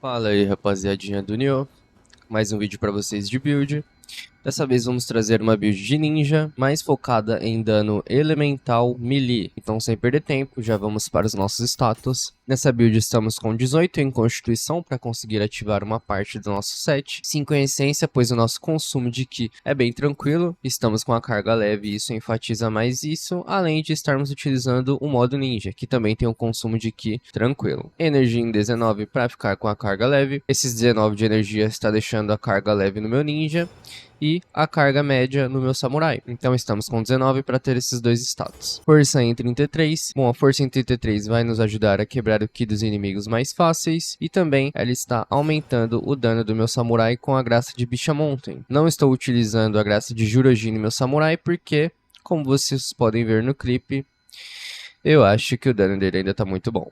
Fala aí, rapaziadinha do Nioh, mais um vídeo pra vocês de build. Dessa vez vamos trazer uma build de ninja, mais focada em dano elemental melee. Então sem perder tempo, já vamos para os nossos status. Nessa build estamos com 18 em constituição para conseguir ativar uma parte do nosso set. 5 em essência, pois o nosso consumo de Ki é bem tranquilo. Estamos com a carga leve e isso enfatiza mais isso, além de estarmos utilizando o modo ninja, que também tem um consumo de Ki tranquilo. Energia em 19 para ficar com a carga leve. Esses 19 de energia está deixando a carga leve no meu ninja e a carga média no meu samurai. Então estamos com 19 para ter esses dois status. Força em 33. Bom, a força em 33 vai nos ajudar a quebrar o Ki dos inimigos mais fáceis. E também ela está aumentando o dano do meu samurai com a graça de Bishamonten. Não estou utilizando a graça de Jurojin no meu samurai porque, como vocês podem ver no clipe, eu acho que o dano dele ainda está muito bom.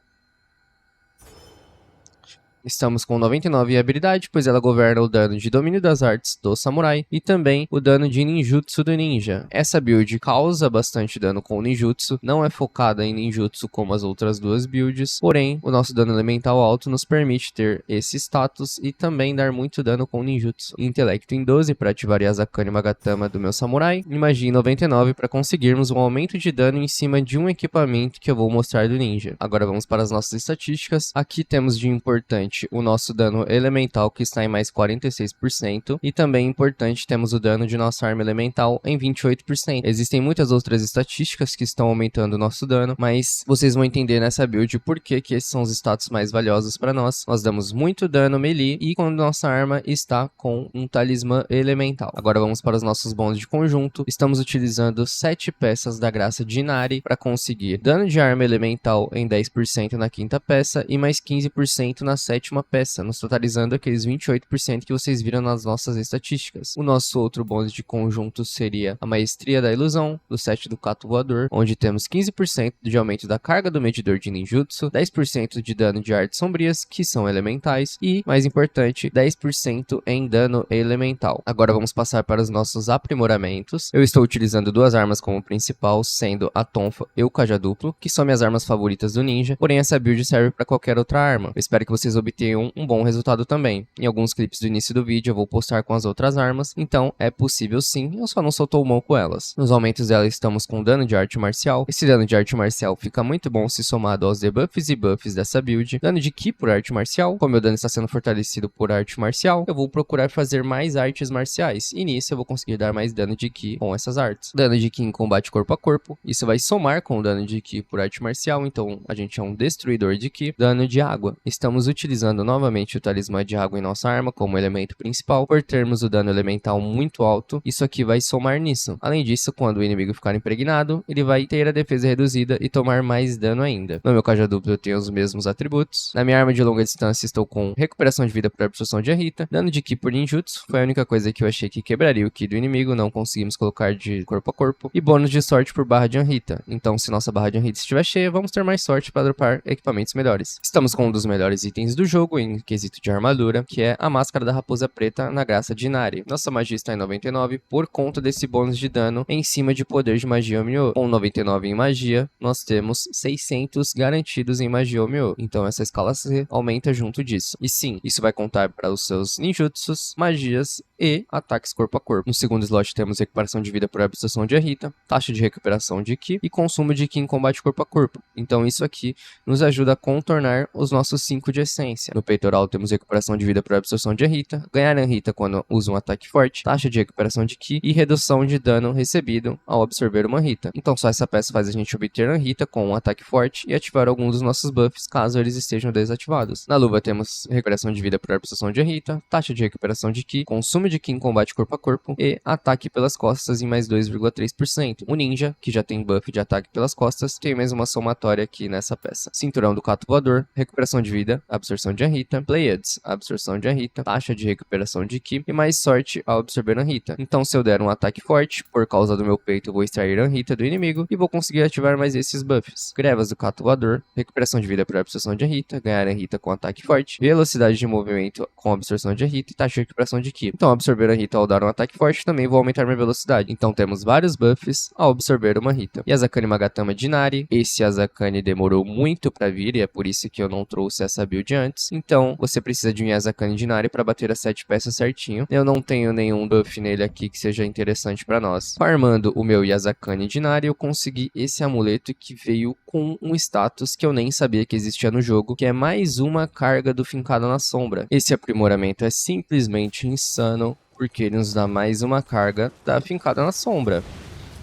Estamos com 99 em habilidade, pois ela governa o dano de domínio das artes do samurai e também o dano de ninjutsu do ninja. Essa build causa bastante dano com o ninjutsu, não é focada em ninjutsu como as outras duas builds, porém o nosso dano elemental alto nos permite ter esse status e também dar muito dano com ninjutsu. Intelecto em 12 para ativar Yasakani Magatama do meu samurai e magia em 99 para conseguirmos um aumento de dano em cima de um equipamento que eu vou mostrar do ninja. Agora vamos para as nossas estatísticas. Aqui temos de importante o nosso dano elemental, que está em mais 46%, e também importante temos o dano de nossa arma elemental em 28%. Existem muitas outras estatísticas que estão aumentando o nosso dano, mas vocês vão entender nessa build por que esses são os status mais valiosos para nós. Nós damos muito dano melee e quando nossa arma está com um talismã elemental. Agora vamos para os nossos bônus de conjunto. Estamos utilizando 7 peças da graça de Inari para conseguir dano de arma elemental em 10% na quinta peça e mais 15% na sétima peça, nos totalizando aqueles 28% que vocês viram nas nossas estatísticas. O nosso outro bônus de conjunto seria a Maestria da Ilusão, do set do Cato Voador, onde temos 15% de aumento da carga do medidor de ninjutsu, 10% de dano de artes sombrias, que são elementais, e, mais importante, 10% em dano elemental. Agora vamos passar para os nossos aprimoramentos. Eu estou utilizando duas armas como principal, sendo a tonfa e o cajaduplo, que são minhas armas favoritas do ninja, porém essa build serve para qualquer outra arma. Eu espero que vocês obtenham um bom resultado também. Em alguns clipes do início do vídeo eu vou postar com as outras armas, então é possível sim, eu só não sou tão bom com elas. Nos aumentos dela estamos com dano de arte marcial. Esse dano de arte marcial fica muito bom se somado aos debuffs e buffs dessa build. Dano de Ki por arte marcial. Como meu dano está sendo fortalecido por arte marcial, eu vou procurar fazer mais artes marciais, e nisso eu vou conseguir dar mais dano de Ki com essas artes. Dano de Ki em combate corpo a corpo, isso vai somar com o dano de Ki por arte marcial, então a gente é um destruidor de Ki. Dano de água, estamos utilizando novamente o talismã de água em nossa arma como elemento principal, por termos o dano elemental muito alto, isso aqui vai somar nisso. Além disso, quando o inimigo ficar impregnado, ele vai ter a defesa reduzida e tomar mais dano ainda. No meu cajaduplo eu tenho os mesmos atributos. Na minha arma de longa distância estou com recuperação de vida por absorção de Arita, dano de Ki por ninjutsu, foi a única coisa que eu achei que quebraria o Ki do inimigo, não conseguimos colocar de corpo a corpo, e bônus de sorte por barra de Anrita. Então se nossa barra de Anrita estiver cheia, vamos ter mais sorte para dropar equipamentos melhores. Estamos com um dos melhores itens do jogo em quesito de armadura, que é a máscara da raposa preta na graça de Inari. Nossa magia está em 99 por conta desse bônus de dano em cima de poder de magia Omyo. Com 99 em magia, nós temos 600 garantidos em magia Omyo. Então essa escala C aumenta junto disso. E sim, isso vai contar para os seus ninjutsus, magias e ataques corpo a corpo. No segundo slot temos recuperação de vida por absorção de Arita, taxa de recuperação de Ki e consumo de Ki em combate corpo a corpo. Então isso aqui nos ajuda a contornar os nossos 5 de essência. No peitoral temos recuperação de vida por absorção de Anrita, ganhar Anrita quando usa um ataque forte, taxa de recuperação de Ki e redução de dano recebido ao absorver uma Anrita. Então só essa peça faz a gente obter Anrita com um ataque forte e ativar algum dos nossos buffs caso eles estejam desativados. Na luva temos recuperação de vida por absorção de Anrita, taxa de recuperação de Ki, consumo de Ki em combate corpo a corpo e ataque pelas costas em mais 2,3%. O ninja, que já tem buff de ataque pelas costas, tem mais uma somatória aqui nessa peça. Cinturão do Cato Voador, recuperação de vida, absorção de Anrita, Pleiades, absorção de Anrita, taxa de recuperação de Ki e mais sorte ao absorver Anrita. Então se eu der um ataque forte, por causa do meu peito eu vou extrair Anrita do inimigo e vou conseguir ativar mais esses buffs. Grevas do Cato Voador, recuperação de vida por absorção de Anrita, ganhar Anrita com ataque forte, velocidade de movimento com absorção de Anrita e taxa de recuperação de Ki. Então ao absorver a Rita ao dar um ataque forte, também vou aumentar minha velocidade. Então temos vários buffs ao absorver uma Rita. Yazakani Magatama de Inari. Esse Yazakani demorou muito pra vir e é por isso que eu não trouxe essa build antes. Então você precisa de um Yazakani de Inari pra bater as 7 peças certinho. Eu não tenho nenhum buff nele aqui que seja interessante pra nós. Farmando o meu Yazakani de Inari, eu consegui esse amuleto que veio com um status que eu nem sabia que existia no jogo, que é mais uma carga do Fincado na Sombra. Esse aprimoramento é simplesmente insano, porque ele nos dá mais uma carga da Fincada na Sombra.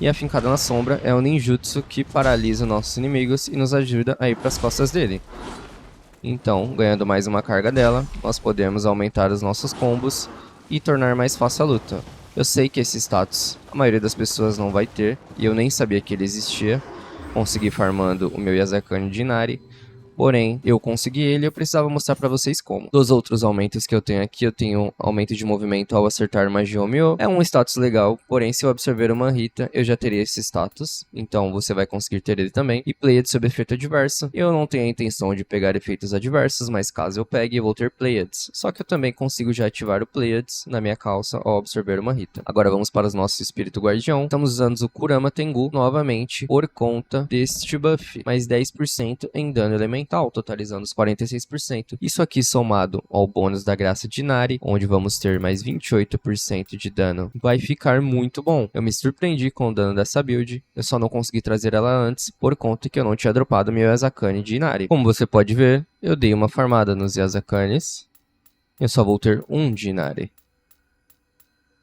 E a Fincada na Sombra é um ninjutsu que paralisa nossos inimigos e nos ajuda a ir para as costas dele. Então, ganhando mais uma carga dela, nós podemos aumentar os nossos combos e tornar mais fácil a luta. Eu sei que esse status a maioria das pessoas não vai ter, e eu nem sabia que ele existia. Consegui farmando o meu Yazakani de Inari. Porém, eu consegui ele e eu precisava mostrar pra vocês como. Dos outros aumentos que eu tenho aqui, eu tenho aumento de movimento ao acertar magia Omyo. É um status legal, porém se eu absorver uma Rita, eu já teria esse status. Então você vai conseguir ter ele também. E Pleiades sob efeito adverso. Eu não tenho a intenção de pegar efeitos adversos, mas caso eu pegue, eu vou ter Pleiades. Só que eu também consigo já ativar o Pleiades na minha calça ao absorver uma Rita. Agora vamos para os nossos Espírito Guardião. Estamos usando o Kurama Tengu novamente por conta deste buff. Mais 10% em dano elemental, totalizando os 46%. Isso aqui somado ao bônus da graça de Inari, onde vamos ter mais 28% de dano, vai ficar muito bom. Eu me surpreendi com o dano dessa build, eu só não consegui trazer ela antes, por conta que eu não tinha dropado meu Yazakani de Inari. Como você pode ver, eu dei uma farmada nos Yazakanis, eu só vou ter um de Inari.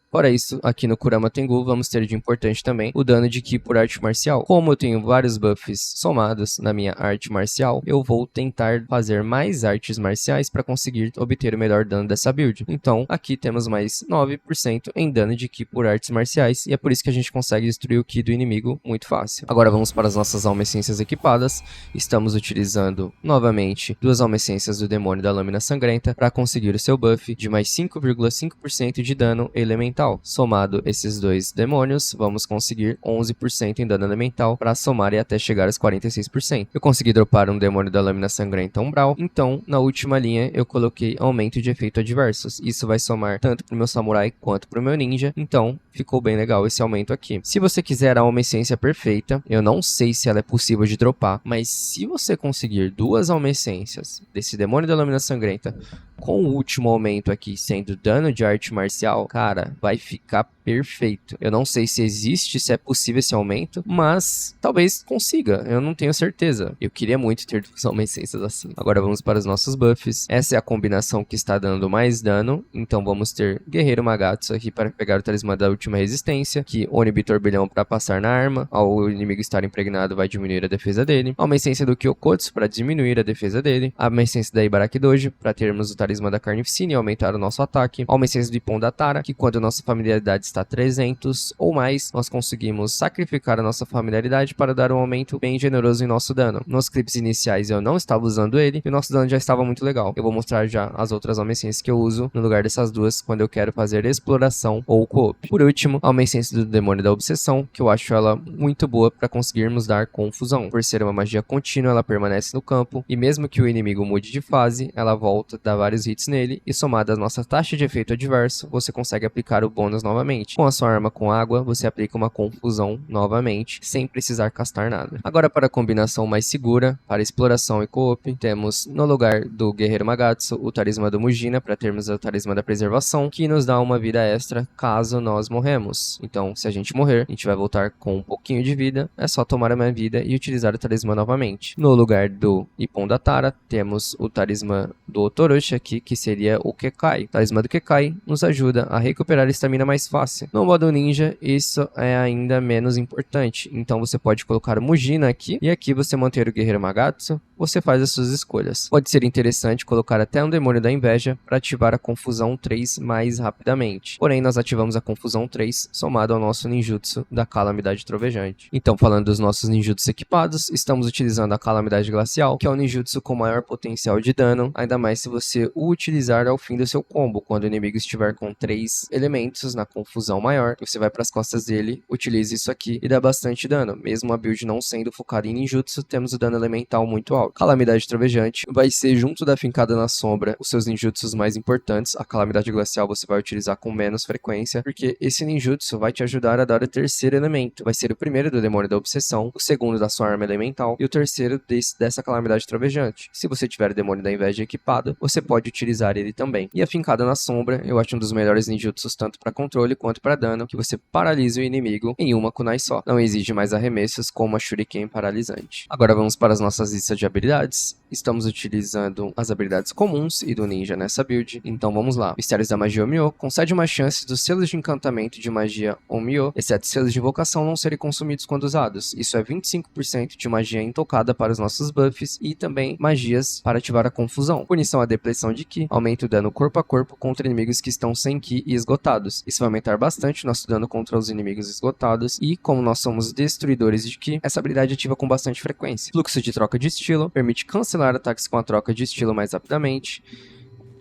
Fora isso, aqui no Kurama Tengu vamos ter de importante também o dano de Ki por arte marcial. Como eu tenho vários buffs somados na minha arte marcial, eu vou tentar fazer mais artes marciais para conseguir obter o melhor dano dessa build. Então, aqui temos mais 9% em dano de Ki por artes marciais, e é por isso que a gente consegue destruir o Ki do inimigo muito fácil. Agora vamos para as nossas alma essências equipadas. Estamos utilizando novamente duas alma essências do Demônio da Lâmina Sangrenta para conseguir o seu buff de mais 5,5% de dano elemental. Somado esses dois demônios, vamos conseguir 11% em dano elemental para somar e até chegar aos 46%. Eu consegui dropar um demônio da lâmina sangrenta umbral, então na última linha eu coloquei aumento de efeito adversos. Isso vai somar tanto para o meu samurai quanto para o meu ninja, então ficou bem legal esse aumento aqui. Se você quiser a alma essência perfeita, eu não sei se ela é possível de dropar, mas se você conseguir duas alma essências desse demônio da lâmina sangrenta com o último aumento aqui sendo dano de arte marcial, cara, vai ficar perfeito. Eu não sei se existe, se é possível esse aumento, mas talvez consiga, eu não tenho certeza. Eu queria muito ter duas alma essências assim. Agora vamos para os nossos buffs. Essa é a combinação que está dando mais dano, então vamos ter Guerreiro Magatsu aqui para pegar o talismã da última resistência, que Onibi Turbilhão para passar na arma, ao inimigo estar impregnado vai diminuir a defesa dele, a alma essência do Kyokotsu para diminuir a defesa dele, a alma essência da Ibaraki Doji para termos o talismã da Carnificina e aumentar o nosso ataque, a alma essência do Ippon da Tara, que quando nossa familiaridade está 300 ou mais, nós conseguimos sacrificar a nossa familiaridade para dar um aumento bem generoso em nosso dano. Nos clipes iniciais eu não estava usando ele e o nosso dano já estava muito legal. Eu vou mostrar já as outras alma essências que eu uso no lugar dessas duas quando eu quero fazer exploração ou co-op. Por último, a alma essência do Demônio da Obsessão, que eu acho ela muito boa para conseguirmos dar confusão. Por ser uma magia contínua, ela permanece no campo e mesmo que o inimigo mude de fase, ela volta, dá vários hits nele e somada à nossa taxa de efeito adverso, você consegue aplicar o bônus novamente. Com a sua arma com água, você aplica uma confusão novamente, sem precisar castar nada. Agora para a combinação mais segura, para exploração e co-op, temos no lugar do Guerreiro Magatsu, o Talismã do Mujina, para termos o Talismã da Preservação, que nos dá uma vida extra caso nós morremos. Então, se a gente morrer, a gente vai voltar com um pouquinho de vida, é só tomar a minha vida e utilizar o Talismã novamente. No lugar do Ippon da Tara, temos o Talismã do Otoroshi aqui, que seria o Kekai. O Talismã do Kekai nos ajuda a recuperar a estamina mais fácil. No modo ninja, isso é ainda menos importante, então você pode colocar o Mujina aqui, e aqui você manter o Guerreiro Magatsu, você faz as suas escolhas. Pode ser interessante colocar até um Demônio da Inveja para ativar a Confusão 3 mais rapidamente. Porém, nós ativamos a Confusão 3 somado ao nosso ninjutsu da Calamidade Trovejante. Então, falando dos nossos ninjutsus equipados, estamos utilizando a Calamidade Glacial, que é o ninjutsu com maior potencial de dano, ainda mais se você o utilizar ao fim do seu combo. Quando o inimigo estiver com 3 elementos na confusão maior, você vai para as costas dele, utiliza isso aqui e dá bastante dano. Mesmo a build não sendo focada em ninjutsu, temos o dano elemental muito alto. Calamidade Trovejante vai ser, junto da Fincada na Sombra, os seus ninjutsus mais importantes. A Calamidade Glacial você vai utilizar com menos frequência, porque esse ninjutsu vai te ajudar a dar o terceiro elemento. Vai ser o primeiro do Demônio da Obsessão, o segundo da sua arma elemental e o terceiro dessa Calamidade Trovejante. Se você tiver o Demônio da Inveja equipado, você pode utilizar ele também. E a Fincada na Sombra, eu acho um dos melhores ninjutsus tanto para controle quanto para dano, que você paralisa o inimigo em uma kunai só. Não exige mais arremessos como a Shuriken paralisante. Agora vamos para as nossas listas de habilidades. Estamos utilizando as habilidades comuns e do ninja nessa build, então vamos lá. Mistérios da Magia Omyo concede uma chance dos selos de encantamento de magia Omyo, exceto selos de invocação, não serem consumidos quando usados. Isso é 25% de magia intocada para os nossos buffs e também magias para ativar a confusão. Punição à depleção de Ki, aumenta o dano corpo a corpo contra inimigos que estão sem Ki e esgotados. Isso vai aumentar bastante nosso dano contra os inimigos esgotados e, como nós somos destruidores de Ki, essa habilidade ativa com bastante frequência. Fluxo de troca de estilo, permite cancelar ataques com a troca de estilo mais rapidamente.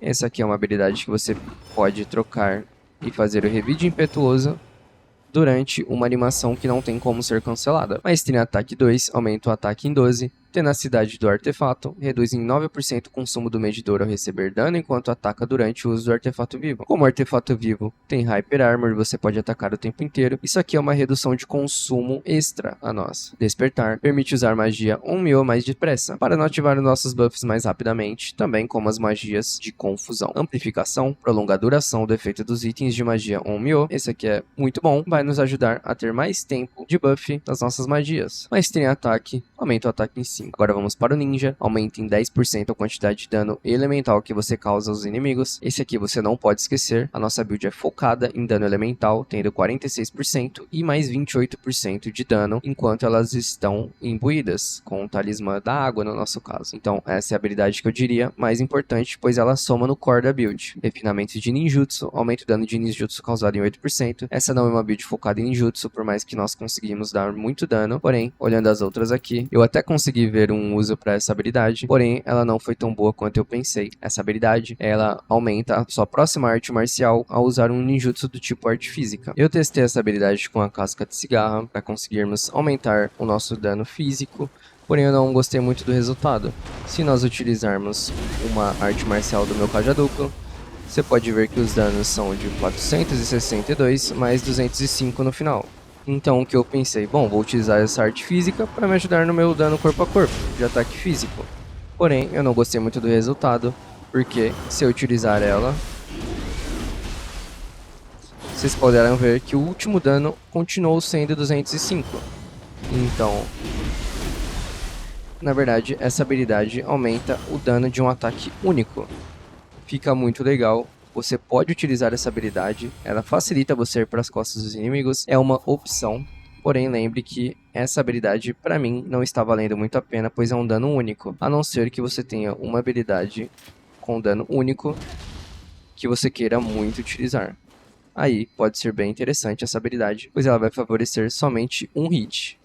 Essa aqui é uma habilidade que você pode trocar e fazer o revide impetuoso durante uma animação que não tem como ser cancelada. Maestria em Ataque 2 aumenta o ataque em 12. Tenacidade do artefato reduz em 9% o consumo do medidor ao receber dano enquanto ataca durante o uso do artefato vivo. Como o artefato vivo tem Hyper Armor, você pode atacar o tempo inteiro. Isso aqui é uma redução de consumo extra a nós. Despertar permite usar magia Onmyo mais depressa, para não ativar os nossos buffs mais rapidamente, também como as magias de confusão. Amplificação prolonga a duração do efeito dos itens de magia Onmyo. Esse aqui é muito bom, vai nos ajudar a ter mais tempo de buff das nossas magias. Maestria em Ataque aumenta o ataque em 5. Agora vamos para o ninja, aumenta em 10% a quantidade de dano elemental que você causa aos inimigos. Esse aqui você não pode esquecer, a nossa build é focada em dano elemental, tendo 46% e mais 28% de dano enquanto elas estão imbuídas, com o talismã da água no nosso caso. Então essa é a habilidade que eu diria mais importante, pois ela soma no core da build. Refinamento de ninjutsu, aumenta o dano de ninjutsu causado em 8%. Essa não é uma build focada em ninjutsu, por mais que nós conseguimos dar muito dano, porém, olhando as outras aqui, eu até consegui ver um uso para essa habilidade, porém ela não foi tão boa quanto eu pensei. Essa habilidade, ela aumenta a sua próxima arte marcial ao usar um ninjutsu do tipo arte física. Eu testei essa habilidade com a casca de cigarra para conseguirmos aumentar o nosso dano físico, porém eu não gostei muito do resultado. Se nós utilizarmos uma arte marcial do meu cajaduplo, você pode ver que os danos são de 462 mais 205 no final. Então o que eu pensei, bom, vou utilizar essa arte física para me ajudar no meu dano corpo a corpo, de ataque físico. Porém, eu não gostei muito do resultado, porque se eu utilizar ela, vocês poderão ver que o último dano continuou sendo 205. Então, na verdade, essa habilidade aumenta o dano de um ataque único. Fica muito legal. Você pode utilizar essa habilidade, ela facilita você ir para as costas dos inimigos, é uma opção, porém lembre que essa habilidade para mim não está valendo muito a pena, pois é um dano único, a não ser que você tenha uma habilidade com dano único que você queira muito utilizar. Aí pode ser bem interessante essa habilidade, pois ela vai favorecer somente um hit.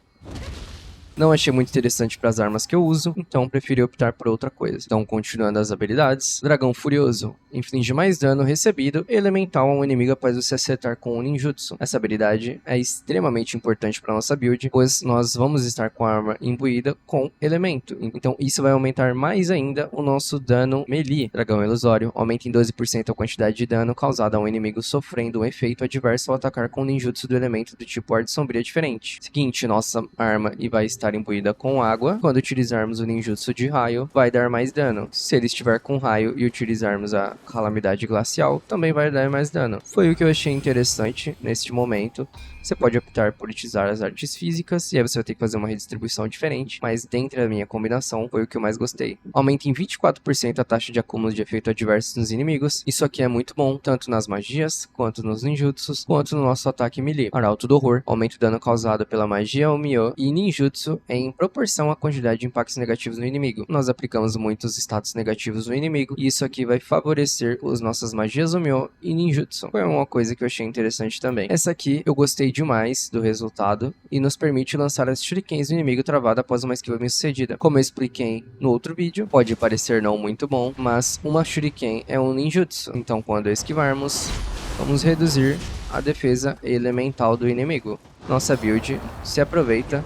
Não achei muito interessante para as armas que eu uso, então preferi optar por outra coisa. Então, continuando as habilidades, Dragão Furioso inflige mais dano recebido elemental a um inimigo após você acertar com um ninjutsu. Essa habilidade é extremamente importante para nossa build, pois nós vamos estar com a arma imbuída com elemento. Então, isso vai aumentar mais ainda o nosso dano melee. Dragão Ilusório aumenta em 12% a quantidade de dano causada a um inimigo sofrendo um efeito adverso ao atacar com um ninjutsu do elemento do tipo Arte Sombria diferente. Seguinte, nossa arma vai estar imbuída com água. Quando utilizarmos o ninjutsu de raio, vai dar mais dano. Se ele estiver com raio e utilizarmos a calamidade glacial, também vai dar mais dano. Foi o que eu achei interessante neste momento. Você pode optar por utilizar as artes físicas, e aí você vai ter que fazer uma redistribuição diferente, mas dentro da minha combinação foi o que eu mais gostei. Aumenta em 24% a taxa de acúmulo de efeito adverso nos inimigos. Isso aqui é muito bom, tanto nas magias, quanto nos ninjutsus, quanto no nosso ataque melee. Arauto do Horror aumenta o dano causado pela magia Omyo e ninjutsu ninjutsu em proporção à quantidade de impactos negativos no inimigo. Nós aplicamos muitos status negativos no inimigo, e isso aqui vai favorecer as nossas magias Umyo e ninjutsu. Foi uma coisa que eu achei interessante também. Essa aqui eu gostei demais do resultado, e nos permite lançar as shurikens do inimigo travado após uma esquiva bem sucedida. Como eu expliquei no outro vídeo, pode parecer não muito bom, mas uma shuriken é um ninjutsu, então quando esquivarmos, vamos reduzir a defesa elemental do inimigo. Nossa build se aproveita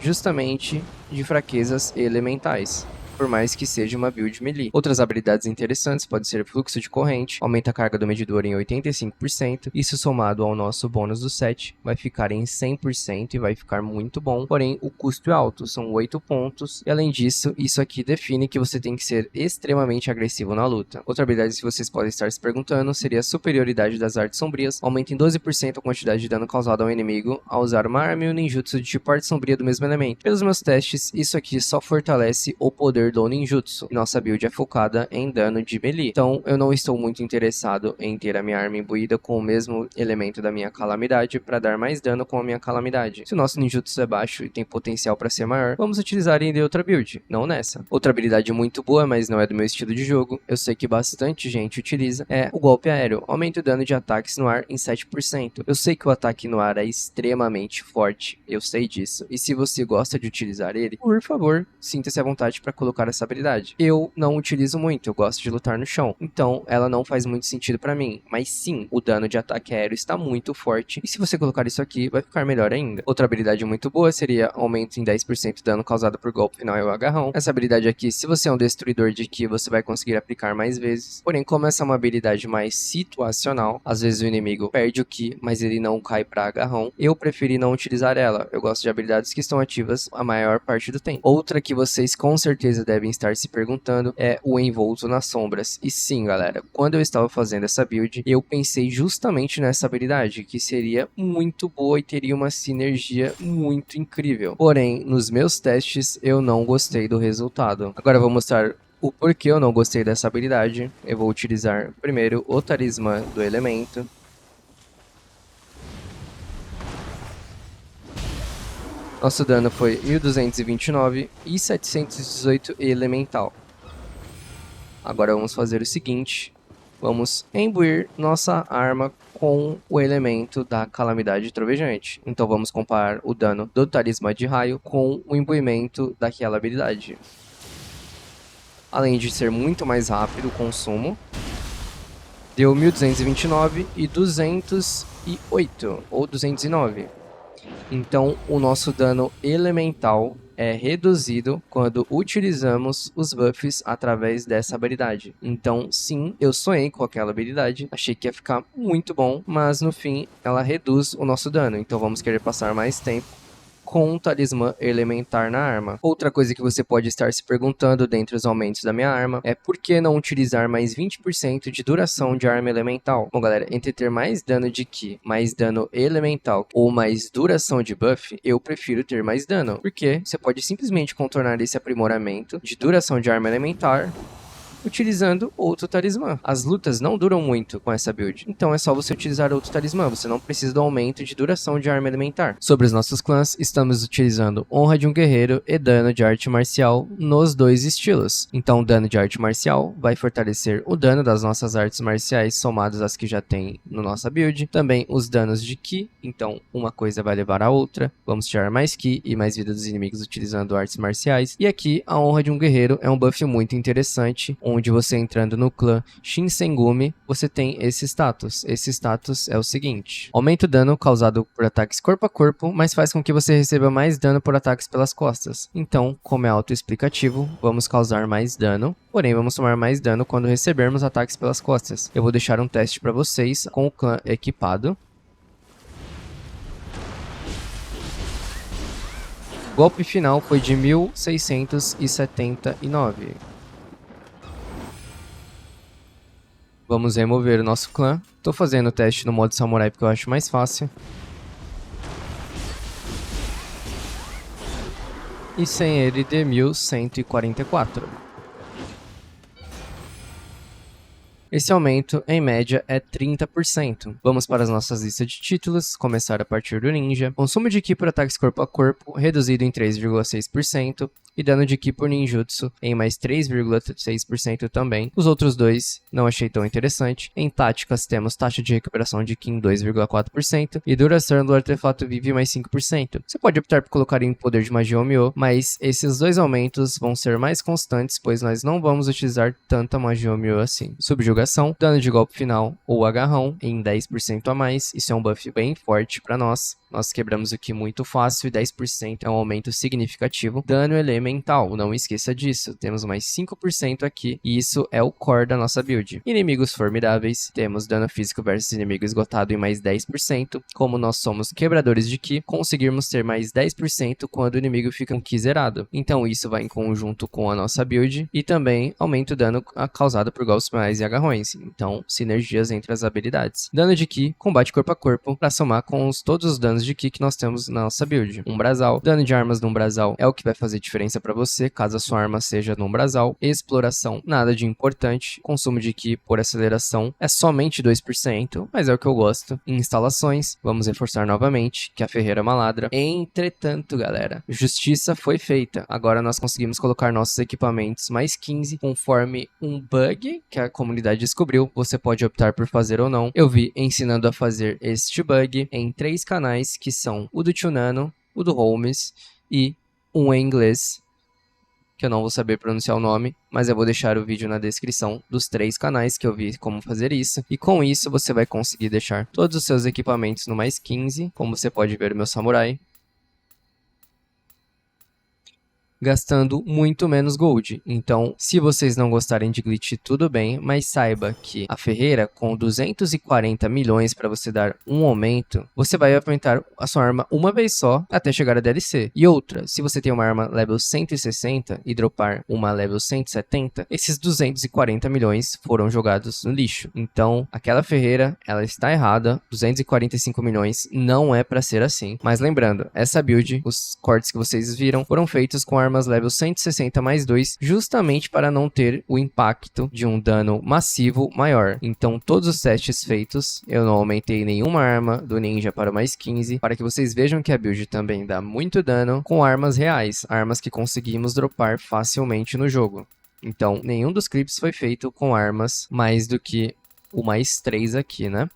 justamente de fraquezas elementais, por mais que seja uma build melee. Outras habilidades interessantes podem ser fluxo de corrente, aumenta a carga do medidor em 85%, isso somado ao nosso bônus do set vai ficar em 100% e vai ficar muito bom, porém o custo é alto, são 8 pontos, e além disso, isso aqui define que você tem que ser extremamente agressivo na luta. Outra habilidade que vocês podem estar se perguntando seria a superioridade das artes sombrias, aumenta em 12% a quantidade de dano causado ao inimigo ao usar uma arma e um ninjutsu de tipo arte sombria do mesmo elemento. Pelos meus testes, isso aqui só fortalece o poder do ninjutsu. Nossa build é focada em dano de melee. Então eu não estou muito interessado em ter a minha arma imbuída com o mesmo elemento da minha calamidade para dar mais dano com a minha calamidade. Se o nosso ninjutsu é baixo e tem potencial para ser maior, vamos utilizar em outra build, não nessa. Outra habilidade muito boa, mas não é do meu estilo de jogo, eu sei que bastante gente utiliza, é o golpe aéreo. Aumenta o dano de ataques no ar em 7%. Eu sei que o ataque no ar é extremamente forte, eu sei disso. E se você gosta de utilizar ele, por favor, sinta-se à vontade para colocar essa habilidade. Eu não utilizo muito, eu gosto de lutar no chão, então ela não faz muito sentido pra mim, mas sim, o dano de ataque aéreo está muito forte, e se você colocar isso aqui, vai ficar melhor ainda. Outra habilidade muito boa seria aumento em 10% de dano causado por golpe final e o agarrão. Essa habilidade aqui, se você é um destruidor de ki, você vai conseguir aplicar mais vezes, porém como essa é uma habilidade mais situacional, às vezes o inimigo perde o ki, mas ele não cai pra agarrão, eu preferi não utilizar ela. Eu gosto de habilidades que estão ativas a maior parte do tempo. Outra que vocês com certeza devem estar se perguntando é o envolto nas sombras. E sim, galera, quando eu estava fazendo essa build, eu pensei justamente nessa habilidade, que seria muito boa e teria uma sinergia muito incrível. Porém, nos meus testes, eu não gostei do resultado. Agora eu vou mostrar o porquê eu não gostei dessa habilidade. Eu vou utilizar primeiro o talismã do elemento. Nosso dano foi 1229 e 718 elemental. Agora vamos fazer o seguinte, vamos imbuir nossa arma com o elemento da calamidade trovejante. Então vamos comparar o dano do talismã de raio com o imbuimento daquela habilidade. Além de ser muito mais rápido o consumo, deu 1229 e 208 ou 209. Então, o nosso dano elemental é reduzido quando utilizamos os buffs através dessa habilidade. Então, sim, eu sonhei com aquela habilidade, achei que ia ficar muito bom, mas no fim ela reduz o nosso dano. Então, vamos querer passar mais tempo com um talismã elementar na arma. Outra coisa que você pode estar se perguntando dentre os aumentos da minha arma é por que não utilizar mais 20% de duração de arma elemental? Bom, galera, entre ter mais dano de ki, mais dano elemental ou mais duração de buff, eu prefiro ter mais dano, porque você pode simplesmente contornar esse aprimoramento de duração de arma elementar utilizando outro talismã. As lutas não duram muito com essa build, então é só você utilizar outro talismã, você não precisa do aumento de duração de arma elementar. Sobre os nossos clãs, estamos utilizando honra de um guerreiro e dano de arte marcial nos dois estilos. Então dano de arte marcial vai fortalecer o dano das nossas artes marciais somados às que já tem no nossa build, também os danos de ki, então uma coisa vai levar a outra, vamos tirar mais ki e mais vida dos inimigos utilizando artes marciais. E aqui a honra de um guerreiro é um buff muito interessante, onde você entrando no clã Shinsengumi, você tem esse status. Esse status é o seguinte: aumenta o dano causado por ataques corpo a corpo, mas faz com que você receba mais dano por ataques pelas costas. Então, como é autoexplicativo, vamos causar mais dano, porém vamos tomar mais dano quando recebermos ataques pelas costas. Eu vou deixar um teste para vocês com o clã equipado. O golpe final foi de 1679. Vamos remover o nosso clã. Tô fazendo o teste no modo samurai porque eu acho mais fácil. E sem ele de 1144. Esse aumento, em média, é 30%. Vamos para as nossas listas de títulos, começar a partir do ninja. Consumo de ki por ataques corpo a corpo, reduzido em 3,6%. E dano de ki por ninjutsu em mais 3,6% também. Os outros dois não achei tão interessante. Em táticas temos taxa de recuperação de ki em 2,4% e duração do artefato vive mais 5%. Você pode optar por colocar em poder de magia Omyo, mas esses dois aumentos vão ser mais constantes, pois nós não vamos utilizar tanta magia Omyo assim. Subjugação, dano de golpe final ou agarrão em 10% a mais. Isso é um buff bem forte para nós. Nós quebramos o ki muito fácil e 10% é um aumento significativo. Dano elemental, não esqueça disso. Temos mais 5% aqui e isso é o core da nossa build. Inimigos formidáveis, temos dano físico versus inimigo esgotado em mais 10%. Como nós somos quebradores de ki, conseguirmos ter mais 10% quando o inimigo fica com ki zerado. Então isso vai em conjunto com a nossa build e também aumenta o dano causado por golpes finais e agarrões. Então, sinergias entre as habilidades. Dano de ki, combate corpo a corpo, para somar com todos os danos de ki que nós temos na nossa build. Umbrasal, dano de armas no Umbrasal é o que vai fazer diferença para você, caso a sua arma seja no Umbrasal. Exploração, nada de importante. Consumo de ki por aceleração é somente 2%, mas é o que eu gosto. Instalações, vamos reforçar novamente que a ferreira é uma ladra. Entretanto, galera, justiça foi feita. Agora nós conseguimos colocar nossos equipamentos mais 15, conforme um bug que a comunidade descobriu. Você pode optar por fazer ou não. Eu vi ensinando a fazer este bug em 3 canais, que são o do Tunano, o do Holmes e um em inglês, que eu não vou saber pronunciar o nome, mas eu vou deixar o vídeo na descrição dos 3 canais que eu vi como fazer isso. E com isso você vai conseguir deixar todos os seus equipamentos no mais 15, como você pode ver o meu samurai, gastando muito menos gold. Então, se vocês não gostarem de glitch, tudo bem, mas saiba que a ferreira, com 240 milhões para você dar um aumento, você vai aumentar a sua arma uma vez só até chegar a DLC. E outra, se você tem uma arma level 160 e dropar uma level 170, esses 240 milhões foram jogados no lixo. Então, aquela ferreira, ela está errada, 245 milhões não é para ser assim. Mas lembrando, essa build, os cortes que vocês viram, foram feitos com armas level 160 mais 2, justamente para não ter o impacto de um dano massivo maior. Então, todos os testes feitos, eu não aumentei nenhuma arma do ninja para mais 15, para que vocês vejam que a build também dá muito dano com armas reais, armas que conseguimos dropar facilmente no jogo. Então, nenhum dos clipes foi feito com armas mais do que o mais 3 aqui, né?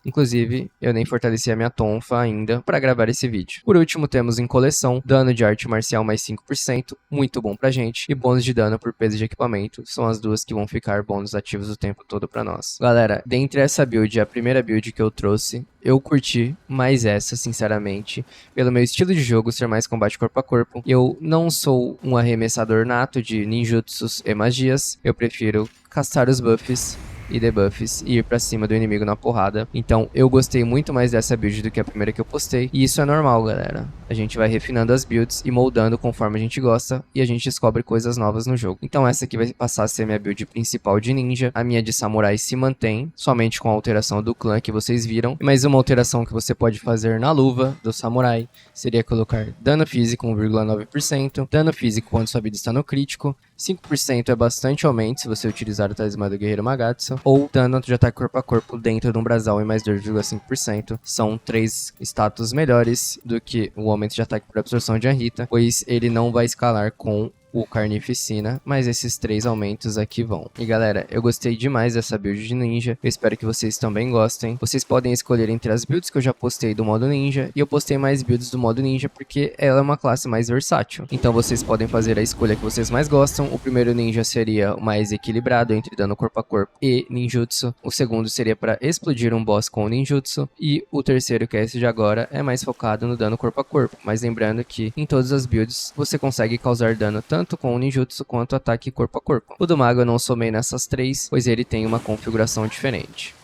Inclusive, eu nem fortaleci a minha tonfa ainda para gravar esse vídeo. Por último, temos em coleção, dano de arte marcial mais 5%, muito bom pra gente, e bônus de dano por peso de equipamento, são as duas que vão ficar bônus ativos o tempo todo pra nós. Galera, dentre essa build, a primeira build que eu trouxe, eu curti mais essa, sinceramente, pelo meu estilo de jogo ser mais combate corpo a corpo. Eu não sou um arremessador nato de ninjutsus e magias, eu prefiro castar os buffs e debuffs e ir pra cima do inimigo na porrada. Então eu gostei muito mais dessa build do que a primeira que eu postei, e isso é normal, galera. A gente vai refinando as builds e moldando conforme a gente gosta, e a gente descobre coisas novas no jogo. Então essa aqui vai passar a ser minha build principal de ninja. A minha de samurai se mantém, somente com a alteração do clã que vocês viram. Mas uma alteração que você pode fazer na luva do samurai seria colocar dano físico 1,9%, dano físico quando sua vida está no crítico, 5% é bastante aumento se você utilizar o talismã do guerreiro Magatsu, ou dano de ataque corpo a corpo dentro do Umbrasal em mais 2,5%. São 3 status melhores do que o aumento de ataque por absorção de Anrita, pois ele não vai escalar com o Carnificina, mas esses 3 aumentos aqui vão. E galera, eu gostei demais dessa build de ninja, eu espero que vocês também gostem. Vocês podem escolher entre as builds que eu já postei do modo ninja, e eu postei mais builds do modo ninja porque ela é uma classe mais versátil. Então vocês podem fazer a escolha que vocês mais gostam. O primeiro ninja seria o mais equilibrado entre dano corpo a corpo e ninjutsu. O segundo seria para explodir um boss com ninjutsu. E o terceiro, que é esse de agora, é mais focado no dano corpo a corpo. Mas lembrando que em todas as builds você consegue causar dano tanto com o ninjutsu quanto ataque corpo a corpo. O do mago eu não somei nessas 3, pois ele tem uma configuração diferente.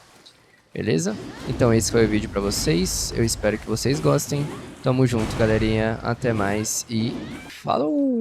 Beleza? Então esse foi o vídeo pra vocês, eu espero que vocês gostem. Tamo junto, galerinha, até mais e falou!